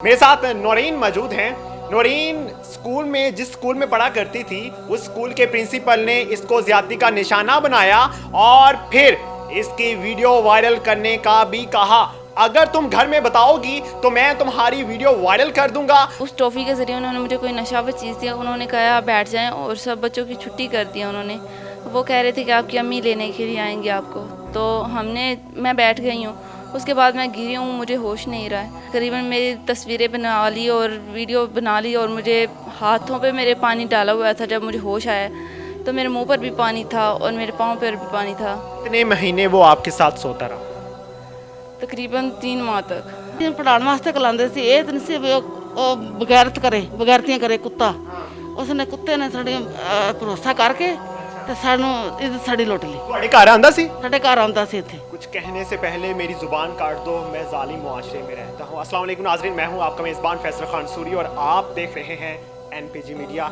मेरे साथ नौरीन मौजूद हैं। नौरीन स्कूल में जिस स्कूल में पढ़ा करती थी उस स्कूल के प्रिंसिपल ने इसको ज्यादती का निशाना बनाया और फिर इसकी वीडियो वायरल करने का भी कहा। अगर तुम घर में बताओगी तो मैं तुम्हारी वीडियो वायरल कर दूंगा। उस टॉफ़ी के ज़रिए उन्होंने मुझे कोई नशावर चीज़ दिया। उन्होंने कहा आप बैठ जाएं और सब बच्चों की छुट्टी कर दी उन्होंने। वो कह रहे थे कि आपकी अम्मी लेने के लिए आएंगे आपको। तो मैं बैठ गई हूँ। उसके बाद मैं गिरी हूँ, मुझे होश नहीं रहा है। करीबन मेरी तस्वीरें बना ली और वीडियो बना ली और मुझे हाथों पे मेरे पानी डाला हुआ था। जब मुझे होश आया तो मेरे मुंह पर भी पानी था और मेरे पाँव पर भी पानी था। कितने महीने वो आपके साथ सोता रहा? तकरीबन 3 माह तक। पढ़ाने वास्ते कलांदे सी ਇਹ ਦਿਨ ਸੀ ਬਗੈਰਤ ਕਰੇ ਬਗੈਰਤੀਆਂ ਕਰੇ ਕੁੱਤਾ ਉਸਨੇ ਕੁੱਤੇ ਨੇ ਸਾਡੇ ਭਰੋਸਾ ਕਰਕੇ ਤੇ ਸਾਨੂੰ ਇੱਜ਼ਤ ਸਾਡੀ ਲੁੱਟ ਲਈ। ਤੁਹਾਡੇ ਘਰ ਆਂਦਾ ਸੀ? ਸਾਡੇ ਘਰ ਆਉਂਦਾ ਸੀ ਇੱਥੇ। कुछ कहने से पहले मेरी जुबान काट दो, मैं जालिम मुआशरे में रहता हूँ। अस्सलाम वालेकुम नाज़रीन, मैं हूँ आपका मेज़बान फैसल खान सूरी और आप देख रहे हैं NPG मीडिया।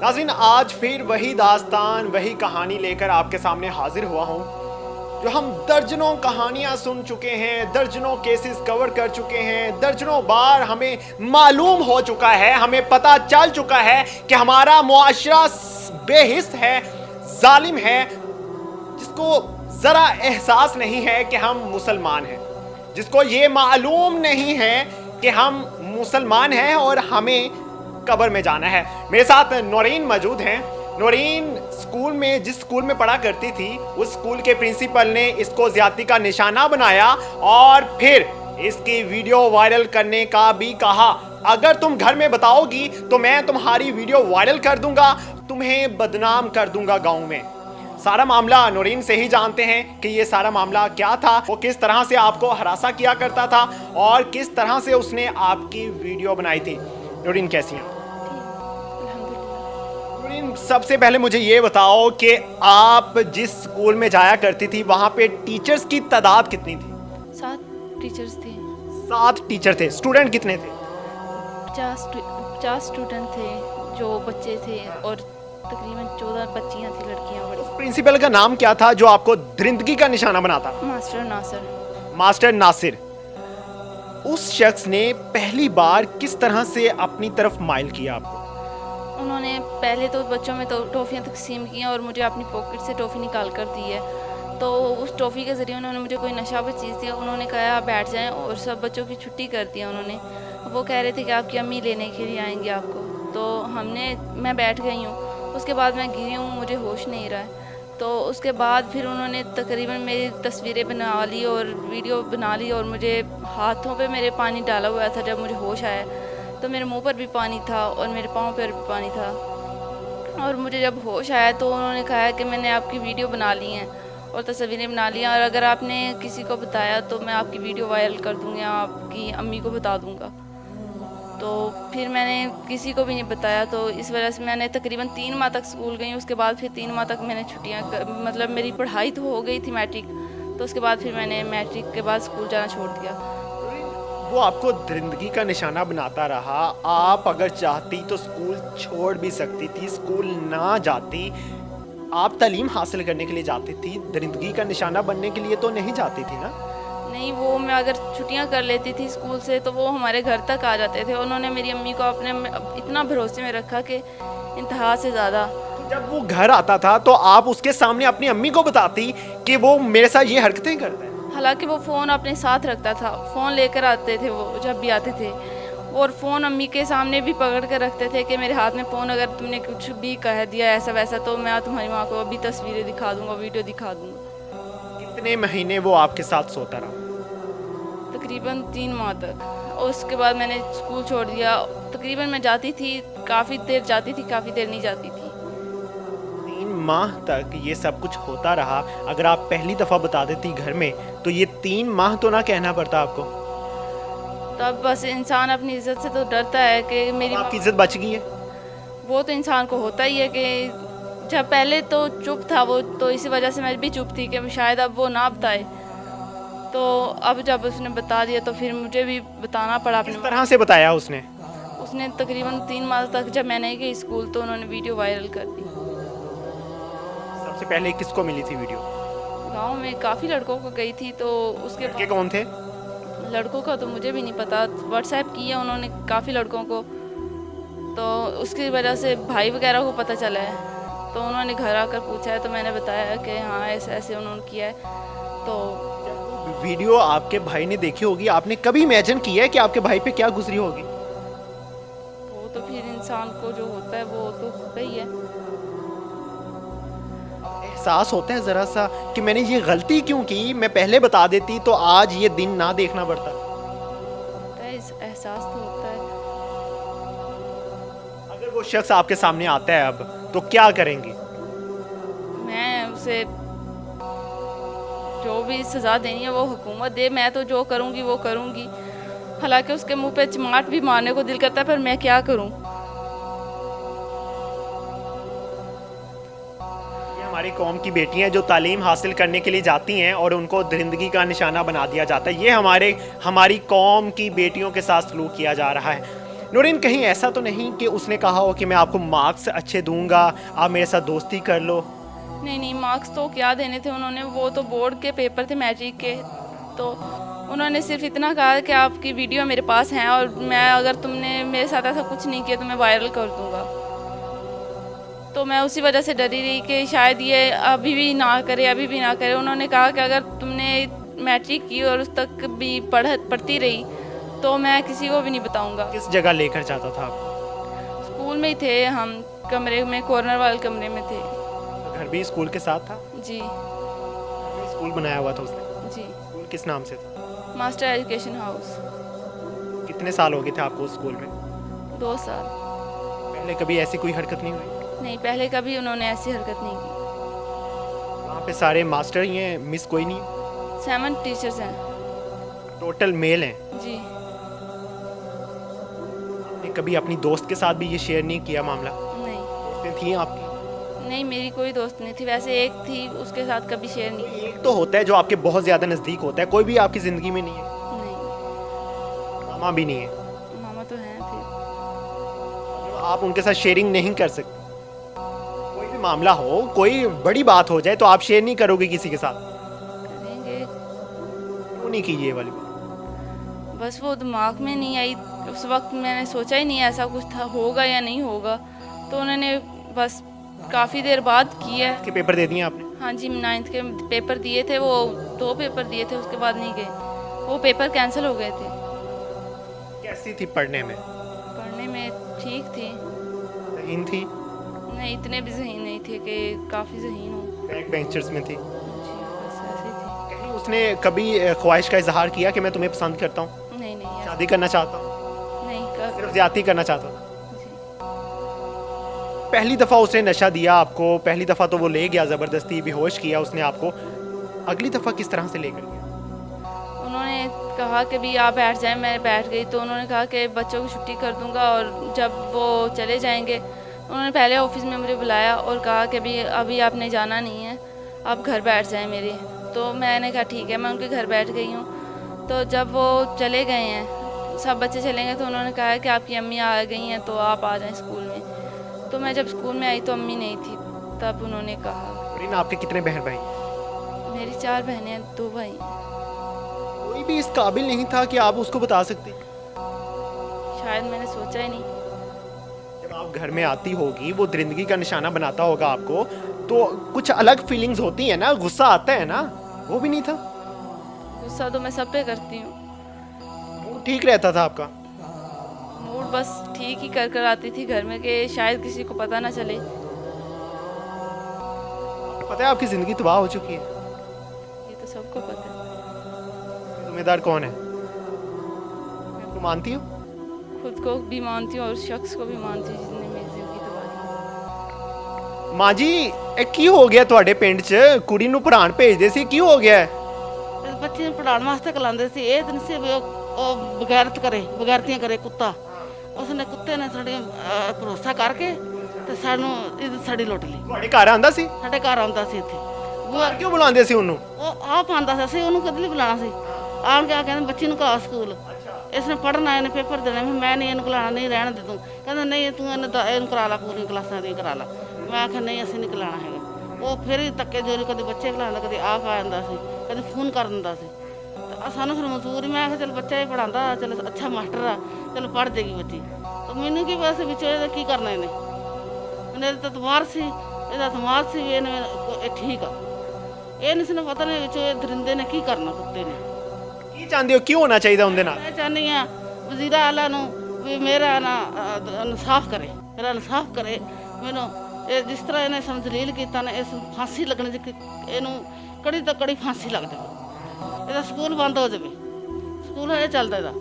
नाज़रीन, आज फिर वही दास्तान वही कहानी लेकर आपके सामने हाजिर हुआ हूँ जो हम दर्जनों कहानियां सुन चुके हैं, दर्जनों केसेस कवर कर चुके हैं, दर्जनों बार हमें मालूम हो चुका है, हमें पता चल चुका है कि हमारा मुआशरा बेहिस है, जालिम है, जिसको ज़रा एहसास नहीं है कि हम मुसलमान हैं, जिसको ये मालूम नहीं है कि हम मुसलमान हैं और हमें कब्र में जाना है। मेरे साथ नौरीन मौजूद हैं। नौरीन स्कूल में जिस स्कूल में पढ़ा करती थी उस स्कूल के प्रिंसिपल ने इसको ज्यादती का निशाना बनाया और फिर इसकी वीडियो वायरल करने का भी कहा। अगर तुम घर में बताओगी तो मैं तुम्हारी वीडियो वायरल कर दूंगा, तुम्हें बदनाम कर दूंगा गांव में। सारा मामला नौरीन से ही जानते हैं कि ये सारा मामला क्या था, वो किस तरह से आपको हरासा किया करता था और किस तरह से उसने आपकी वीडियो बनाई थी। नौरीन कैसी हैं? सबसे पहले मुझे ये बताओ कि आप जिस स्कूल में जाया करती थी वहाँ पे टीचर्स की तादाद कितनी थी? 7 टीचर्स थे। 7 टीचर थे। स्टूडेंट कितने थे? 50 स्टूडेंट थे जो बच्चे थे और तकरीबन 14 बच्चियाँ थी, लड़कियाँ बड़ी। प्रिंसिपल का नाम क्या था जो आपको दरिंदगी का निशाना बनाता? मास्टर नासिर। मास्टर नासिर। उस शख्स ने पहली बार किस तरह से अपनी तरफ माइल किया आपको? उन्होंने पहले तो बच्चों में तो टॉफ़ियाँ तकसीम की और मुझे अपनी पॉकेट से टॉफ़ी निकाल कर दी है। तो उस टॉफ़ी के ज़रिए उन्होंने मुझे कोई नशावर चीज़ दिया। उन्होंने कहा आप बैठ जाएं और सब बच्चों की छुट्टी कर दी उन्होंने। वो कह रहे थे कि आपकी अम्मी लेने के लिए आएंगे आपको। तो मैं बैठ गई हूँ। उसके बाद मैं गिरी हूँ, मुझे होश नहीं रहा है। तो उसके बाद फिर उन्होंने तकरीबन मेरी तस्वीरें बना ली और वीडियो बना ली और मुझे हाथों पे मेरे पानी डाला हुआ था। जब मुझे होश आया तो मेरे मुंह पर भी पानी था और मेरे पाँव पर भी पानी था। और मुझे जब होश आया तो उन्होंने कहा कि मैंने आपकी वीडियो बना ली हैं और तस्वीरें बना ली हैं और अगर आपने किसी को बताया तो मैं आपकी वीडियो वायरल कर दूँगी, आपकी अम्मी को बता दूँगा। तो फिर मैंने किसी को भी नहीं बताया। तो इस वजह से मैंने तकरीबन 3 माह तक स्कूल गई। उसके बाद फिर 3 माह तक मैंने छुट्टियाँ मतलब मेरी पढ़ाई तो हो गई थी मैट्रिक, तो उसके बाद फिर मैंने मैट्रिक के बाद स्कूल जाना छोड़ दिया। वो आपको दरिंदगी का निशाना बनाता रहा। आप अगर चाहती तो स्कूल छोड़ भी सकती थी, स्कूल ना जाती। आप तालीम हासिल करने के लिए जाती थी, दरिंदगी का निशाना बनने के लिए तो नहीं जाती थी ना? नहीं, वो मैं अगर छुट्टियां कर लेती थी स्कूल से तो वो हमारे घर तक आ जाते थे। उन्होंने मेरी अम्मी को अपने इतना भरोसे में रखा कि इंतहा से ज़्यादा। जब वो घर आता था तो आप उसके सामने अपनी अम्मी को बताती कि वो मेरे साथ ये हरकतें करता है? हालांकि वो फ़ोन अपने साथ रखता था, फ़ोन लेकर आते थे वो जब भी आते थे। और फ़ोन अम्मी के सामने भी पकड़ कर रखते थे कि मेरे हाथ में फ़ोन, अगर तुमने कुछ भी कह दिया ऐसा वैसा तो मैं तुम्हारी माँ को अभी तस्वीरें दिखा दूँगा, वीडियो दिखा दूँगा। कितने महीने वो आपके साथ सोता रहा? तकरीबन 3 माह तक। और उसके बाद मैंने स्कूल छोड़ दिया। तकरीबन मैं जाती थी, काफ़ी देर जाती थी, काफ़ी देर नहीं जाती थी। 3 माह तक ये सब कुछ होता रहा। अगर आप पहली दफ़ा बता देती घर में तो ये 3 माह तो ना कहना पड़ता आपको? तब बस इंसान अपनी इज़्ज़त से तो डरता है कि मेरी आपकी इज्जत बच गई है। वो तो इंसान को होता ही है कि जब पहले तो चुप था वो, तो इसी वजह से मैं भी चुप थी कि शायद अब वो ना बताए। तो अब जब उसने बता दिया तो फिर मुझे भी बताना पड़ा। किस अपने तरह से बताया उसने? उसने तकरीबन 3 माह तक जब मैं नहीं गई स्कूल तो उन्होंने वीडियो वायरल कर दी। सबसे पहले किसको मिली थी वीडियो? गांव में काफ़ी लड़कों को गई थी। तो उसके लड़के कौन थे? लड़कों का तो मुझे भी नहीं पता, व्हाट्सएप किया उन्होंने काफ़ी लड़कों को, तो उसकी वजह से भाई वगैरह को पता चला है, तो उन्होंने घर आकर पूछा है, तो मैंने बताया कि हाँ ऐसे ऐसे उन्होंने किया है। तो वीडियो आपके भाई ने देखी होगी, आपने कभी इमेजिन किया है कि आपके भाई पे क्या गुजरी होगी? वो तो फिर इंसान को जो होता है वो तो होता ही है। एहसास होता है ज़रा सा कि मैंने ये गलती क्यों की, मैं पहले बता देती तो आज ये दिन ना देखना पड़ता। होता है, एहसास तो होता है। अगर वो शख्स आपके सामने आता है अब, तो क्या करेंगी? मैं उसे जो भी सज़ा देनी है वो हुकूमत दे, मैं तो जो करूँगी वो करूँगी। हालांकि उसके मुंह पे चमाट भी मारने को दिल करता है, पर मैं क्या करूँ। ये हमारी कौम की बेटियां जो तालीम हासिल करने के लिए जाती हैं और उनको दरिंदगी का निशाना बना दिया जाता है, ये हमारी कौम की बेटियों के साथ सलूक किया जा रहा है। नूरीन, कहीं ऐसा तो नहीं कि उसने कहा हो कि मैं आपको मार्क्स अच्छे दूंगा, आप मेरे साथ दोस्ती कर लो? नहीं नहीं, मार्क्स तो क्या देने थे उन्होंने, वो तो बोर्ड के पेपर थे मैट्रिक के, तो उन्होंने सिर्फ इतना कहा कि आपकी वीडियो मेरे पास हैं और मैं अगर तुमने मेरे साथ ऐसा कुछ नहीं किया तो मैं वायरल कर दूंगा। तो मैं उसी वजह से डरी रही कि शायद ये अभी भी ना करे, अभी भी ना करे। उन्होंने कहा कि अगर तुमने मैट्रिक की और उस तक भी पढ़ती रही तो मैं किसी को भी नहीं बताऊंगा। किस जगह लेकर जाता था आपको? स्कूल में ही थे हम, कमरे में, कॉर्नर वाले कमरे में थे। घर भी स्कूल के साथ था? जी स्कूल बनाया हुआ था उसने? जी, स्कूल किस नाम से था? Master education house. कितने साल हो गए थे आपको उस स्कूल में? 2 साल। पहले कभी ऐसी कोई हरकत नहीं हुई? नहीं, पहले कभी उन्होंने ऐसी हरकत नहीं की। वहाँ पे सारे मास्टर ही हैं, मिस कोई नहीं? 7 टीचर्स हैं। टोटल मेल हैं? जी आपने कभी अपनी दोस्त के साथ भी ये शेयर नहीं किया मामला? नहीं दोस्तें थी आपकी? नहीं, मेरी कोई दोस्त नहीं थी, वैसे एक थी, उसके साथ कभी शेयर नहीं किया। एक तो होता है जो आपके बहुत ज़्यादा नज़दीक होता है, कोई भी आपकी ज़िंदगी में नहीं है? नहीं, मामा भी नहीं है? मामा तो हैं फिर। जो आप उनके साथ शेयरिंग नहीं कर सकते? कोई भी मामला हो, कोई बड़ी बात हो जाए तो आप शेयर नहीं करोगे किसी के साथ? करेंगे, क्यों नहीं की ये वाली बात? बस वो दिमाग में नहीं आई उस वक्त, मैंने सोचा ही नहीं ऐसा कुछ था, होगा या नहीं होगा। तो उन्होंने बस काफ़ी देर बाद किया। के पेपर दे दिए आपने? हाँ जी, 9th के पेपर दिए थे, वो 2 पेपर दिए थे, उसके बाद नहीं गए, वो पेपर कैंसिल हो गए थे। कैसी थी पढ़ने में? पढ़ने में ठीक थी, ज़हीन थी? नहीं इतने भी ज़हीन नहीं थे कि काफ़ी ज़हीन हो। बैक बेंचर्स में थी? जी बस ऐसे थी। कहीं उसने कभी ख्वाहिश का इजहार किया कि मैं तुम्हें पसंद करता हूँ, नहीं नहीं ऐसा शादी करना चाहता हूँ, नहीं सिर्फ ज्यादती करना चाहता हूँ? जी। पहली दफ़ा उसने नशा दिया आपको, पहली दफ़ा तो वो ले गया ज़बरदस्ती, बेहोश किया उसने आपको, अगली दफ़ा किस तरह से लेकर गया? उन्होंने कहा कि भी आप बैठ जाएं, मैं बैठ गई, तो उन्होंने कहा कि बच्चों की छुट्टी कर दूंगा और जब वो चले जाएंगे, उन्होंने पहले ऑफिस में मुझे बुलाया और कहा कि भी अभी आपने जाना नहीं है, आप घर बैठ जाएं मेरे। तो मैंने कहा ठीक है, मैं उनके घर बैठ गई हूँ। तो जब वो चले गए हैं, सब बच्चे चले गए, तो उन्होंने कहा कि आपकी अम्मी आ गई हैं तो आप आ जाएं स्कूल में। तो मैं जब स्कूल में आई तो अम्मी नहीं थी, तब उन्होंने कहा। नूरीन, आपके कितने बहन भाई? मेरी 4 बहनें हैं, 2 भाई हैं। कोई भी इस काबिल नहीं था कि आप उसको बता सकते? शायद मैंने सोचा ही नहीं। जब आप घर में आती होगी, वो दरिंदगी का निशाना बनाता होगा आपको, तो कुछ अलग फीलिंग्स होती है ना, गुस्सा आता है ना, वो भी नहीं था? गुस्सा तो मैं सब पे करती हूँ, वो ठीक रहता था आपका? मूड बस ठीक ही कर आती थी घर में कि शायद किसी को पता ना चले। पता है आपकी ज़िंदगी तबाह हो चुकी है? ये तो सबको पता है। जिम्मेदार कौन है? तो मानती हो? खुद को भी मानती हूँ और उस शख्स को भी मानती हूँ जिसने मेरी जिंदगी तबाह माँ जी, की हो गया ਤੁਹਾਡੇ ਪਿੰਡ 'ਚ ਕੁੜੀ ਨੂੰ ਪੜ੍ਹਾਉਣ ਭੇਜਦੇ ਸੀ, ਕੀ ਹੋ ਗਿਆ? ਤੇ ਬੱਚੇ ਨੂੰ ਪੜਾਉਣ ਵਾਸਤੇ ਕਲਾਉਂਦੇ ਸੀ, ਇਹ ਦਿਨ ਸੀ ਵੀ ਉਹ ਬਗੈਰਤ ਕਰੇ, ਬਗੈਰਤੀਆਂ ਕਰੇ ਕੁੱਤਾ। ਉਸਨੇ ਕੁੱਤੇ ਨੇ ਸਾਡੇ ਭਰੋਸਾ ਕਰਕੇ ਤੇ ਸਾਨੂੰ ਇੱਜ਼ਤ ਸਾਡੀ ਲੁੱਟ ਲਈ। ਤੁਹਾਡੇ ਘਰ ਆਂਦਾ ਸੀ? ਸਾਡੇ ਘਰ ਆਉਂਦਾ ਸੀ ਇੱਥੇ, ਘਰ ਕਿਉਂ ਬੁਲਾਉਂਦੇ ਸੀ ਉਹਨੂੰ? ਉਹ ਆਪ ਆਉਂਦਾ ਸੀ, ਅਸੀਂ ਉਹਨੂੰ ਕਦੇ ਨਹੀਂ ਬੁਲਾਉਣਾ ਸੀ। ਆਣ ਕੇ ਆ ਕਹਿੰਦੇ ਬੱਚੀ ਨੂੰ ਘਲਾ ਸਕੂਲ, ਇਸਨੇ ਪੜ੍ਹਨਾ, ਇਹਨੇ ਪੇਪਰ ਦੇਣਾ। ਮੈਂ ਨਹੀਂ ਇਹਨੂੰ ਘਲਾਉਣਾ, ਨਹੀਂ ਰਹਿਣ ਦੇ ਤੂੰ। ਕਹਿੰਦਾ ਨਹੀਂ ਤੂੰ ਇਹਨੂੰ ਕਰਾ ਲਾ, ਪੂਰੀਆਂ ਕਲਾਸਾਂ ਦੀਆਂ ਕਰਾ ਲਾ। ਮੈਂ ਆਖਿਆ ਨਹੀਂ ਅਸੀਂ ਨਹੀਂ ਘਲਾਉਣਾ ਹੈਗਾ। ਉਹ ਫਿਰ ਹੀ ਧੱਕੇ ਜੋਰੀ ਕਦੇ ਬੱਚੇ ਘਲਾਉਂਦਾ, ਕਦੇ ਆਪ ਆ ਜਾਂਦਾ ਸੀ, ਕਦੇ ਫੋਨ ਕਰ ਦਿੰਦਾ ਸੀ। ਸਾਨੂੰ ਫਿਰ ਮਜ਼ਦੂਰੀ ਮੈਂ ਕਿਹਾ ਚਲ ਬੱਚਾ ਇਹ ਪੜਾਉਂਦਾ ਚਲ ਅੱਛਾ ਮਾਸਟਰ ਆ ਚਲ ਪੜ੍ਹ ਜਾਏਗੀ ਬੱਚੀ ਤਾਂ ਮੈਨੂੰ ਕੀ ਵੈਸੇ ਵਿੱਚੋਂ ਇਹਦਾ ਕੀ ਕਰਨਾ ਇਹਨੇ ਇਹਨੇ ਤਾਂ ਦਿਮਾਗ ਸੀ ਇਹਦਾ ਦਿਮਾਗ ਸੀ ਵੀ ਇਹਨੇ ਇਹ ਠੀਕ ਆ ਇਹ ਨਹੀਂ ਸੀ ਨਾ ਪਤਾ ਨਹੀਂ ਵਿੱਚੋਂ ਇਹ ਦਰਿੰਦੇ ਨੇ ਕੀ ਕਰਨਾ ਕੁੱਤੇ ਨੇ ਕੀ ਚਾਹੁੰਦੇ ਹੋ ਕਿਉਂ ਹੋਣਾ ਚਾਹੀਦਾ ਉਹਦੇ ਨਾਲ ਮੈਂ ਚਾਹੁੰਦੀ ਹਾਂ ਵਜ਼ੀਰਾ ਆਲਾ ਨੂੰ ਵੀ ਮੇਰਾ ਨਾ ਇਨਸਾਫ ਕਰੇ ਮੇਰਾ ਇਨਸਾਫ ਕਰੇ ਮੈਨੂੰ ਇਹ ਜਿਸ ਤਰ੍ਹਾਂ ਇਹਨੇ ਸਾਨੂੰ ਜਲੀਲ ਕੀਤਾ ਨਾ ਇਸ ਫਾਂਸੀ ਲੱਗਣ ਦੀ ਇਹਨੂੰ ਕੜੀ ਤੋਂ ਕੜੀ ਫਾਂਸੀ ਲੱਗ ਜਾਵੇ ਇਹਦਾ ਸਕੂਲ ਬੰਦ ਹੋ ਜਾਵੇ ਸਕੂਲ ਇਹ ਚੱਲਦਾ ਇਹਦਾ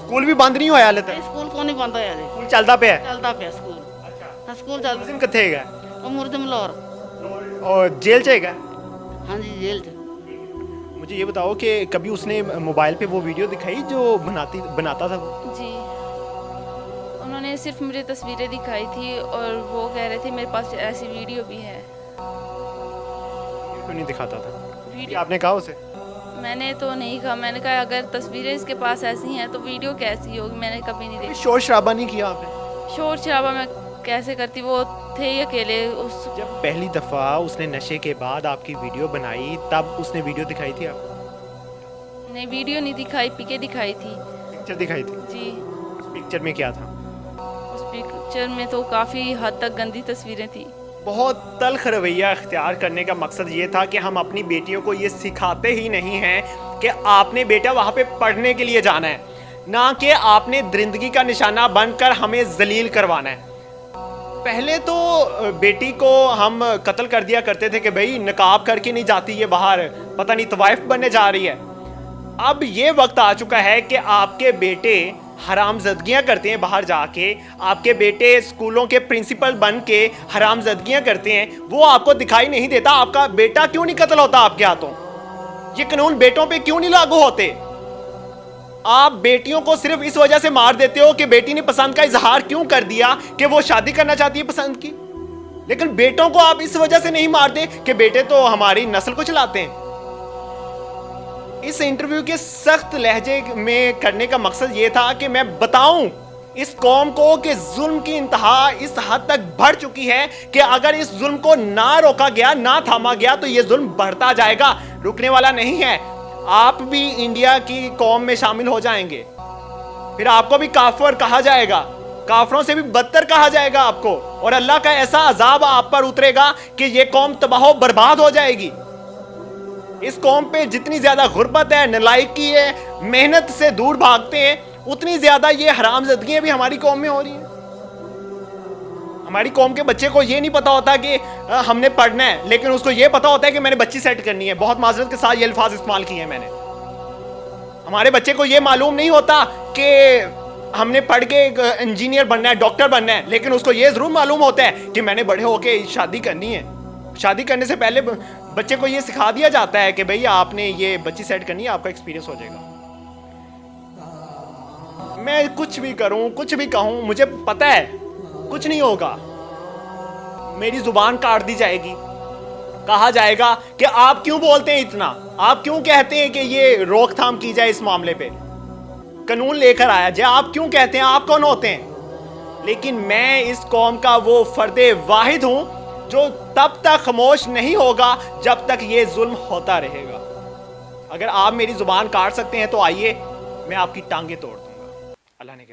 ਸਕੂਲ ਵੀ ਬੰਦ ਨਹੀਂ ਹੋਇਆ ਹਾਲੇ ਇਹ ਤੱਕ ਸਕੂਲ ਕੋਈ ਨਹੀਂ ਬੰਦ ਹੋਇਆ ਜੀ ਸਕੂਲ ਚੱਲਦਾ ਪਿਆ ਹੈ ਚੱਲਦਾ ਪਿਆ ਸਕੂਲ ਹਾਂ ਸਕੂਲ ਚੱਲਦਾ ਮੁਲਜ਼ਮ ਕਿੱਥੇ ਹੈਗਾ ਉਹ ਮੁਰਦਮ ਲਾਹੌਰ और जेल ਚ ਹੈਗਾ ਹਾਂਜੀ ਜੇਲ੍ਹ 'ਚ मुझे ये बताओ कि कभी उसने मोबाइल पे वो वीडियो दिखाई जो बनाता था वो जी उन्होंने सिर्फ मुझे तस्वीरें दिखाई थी और वो कह रहे थे मेरे पास ऐसी वीडियो भी है। क्यों नहीं दिखाता था ये वीडियो आपने कहा उसे मैंने तो नहीं कहा, मैंने कहा अगर तस्वीरें इसके पास ऐसी हैं तो वीडियो कैसी होगी, मैंने कभी नहीं देखी। शोर शराबा नहीं किया आपने शोर शराबा मैं कैसे करती, वो थे ही अकेले उस जब पहली दफ़ा उसने नशे के बाद आपकी वीडियो बनाई तब उसने वीडियो दिखाई थी आपको ने वीडियो नहीं दिखाई, पिके दिखाई थी पिक्चर दिखाई थी जी। उस पिक्चर में क्या था उस पिक्चर में तो काफ़ी हद तक गंदी तस्वीरें थी। बहुत तल्ख रवैया अख्तियार करने का मकसद ये था कि हम अपनी बेटियों को ये सिखाते ही नहीं हैं कि आपने बेटा वहाँ पे पढ़ने के लिए जाना है, ना कि आपने दरिंदगी का निशाना बनकर हमें जलील करवाना है। पहले तो बेटी को हम कत्ल कर दिया करते थे कि भाई नकाब करके नहीं जाती ये बाहर, पता नहीं तवाइफ बनने जा रही है। अब ये वक्त आ चुका है कि आपके बेटे हरामजदगियाँ करते हैं बाहर जाके, आपके बेटे स्कूलों के प्रिंसिपल बन के हरामजदगियाँ करते हैं, वो आपको दिखाई नहीं देता। आपका बेटा क्यों नहीं कत्ल होता आपके हाथों? ये कानून बेटों पे क्यों नहीं लागू होते? आप बेटियों को सिर्फ इस वजह से मार देते हो कि बेटी ने पसंद का इजहार क्यों कर दिया कि वो शादी करना चाहती है पसंद की, लेकिन बेटों को आप इस वजह से नहीं मारते कि बेटे तो हमारी नस्ल को चलाते हैं। इस इंटरव्यू के सख्त लहजे में करने का मकसद ये था कि मैं बताऊं इस कौम को कि जुल्म की इंतहा इस हद तक बढ़ चुकी है कि अगर इस जुल्म को ना रोका गया, ना थामा गया तो ये जुल्म बढ़ता जाएगा, रुकने वाला नहीं है। आप भी इंडिया की कौम में शामिल हो जाएंगे, फिर आपको भी काफिर कहा जाएगा, काफिरों से भी बदतर कहा जाएगा आपको, और अल्लाह का ऐसा अजाब आप पर उतरेगा कि ये कौम तबाह बर्बाद हो जाएगी। इस कौम पे जितनी ज्यादा गुर्बत है, नलायकी है, मेहनत से दूर भागते हैं, उतनी ज्यादा ये हरामजदगियां भी हमारी कौम में हो रही हैं। हमारी कौम के बच्चे को ये नहीं पता होता कि हमने पढ़ना है, लेकिन उसको ये पता होता है कि मैंने बच्ची सेट करनी है। बहुत माजरत के साथ ये अल्फाज इस्तेमाल किए हैं मैंने। हमारे बच्चे को ये मालूम नहीं होता कि हमने पढ़ के इंजीनियर बनना है, डॉक्टर बनना है, लेकिन उसको ये जरूर मालूम होता है कि मैंने बड़े होके शादी करनी है। शादी करने से पहले बच्चे को ये सिखा दिया जाता है कि भाई आपने ये बच्ची सेट करनी है, आपका एक्सपीरियंस हो जाएगा। मैं कुछ भी करूं, कुछ भी कहूं, मुझे पता है कुछ नहीं होगा। मेरी जुबान काट दी जाएगी, कहा जाएगा कि आप क्यों बोलते हैं इतना, आप क्यों कहते हैं कि ये रोकथाम की जाए इस मामले पे, कानून लेकर आया जाए, आप क्यों कहते हैं, आप कौन होते हैं? लेकिन मैं इस कौम का वो फर्दे वाहिद हूं जो तब तक खामोश नहीं होगा जब तक ये जुल्म होता रहेगा। अगर आप मेरी जुबान काट सकते हैं तो आइए, मैं आपकी टांगे तोड़ दूंगा। अल्लाह ने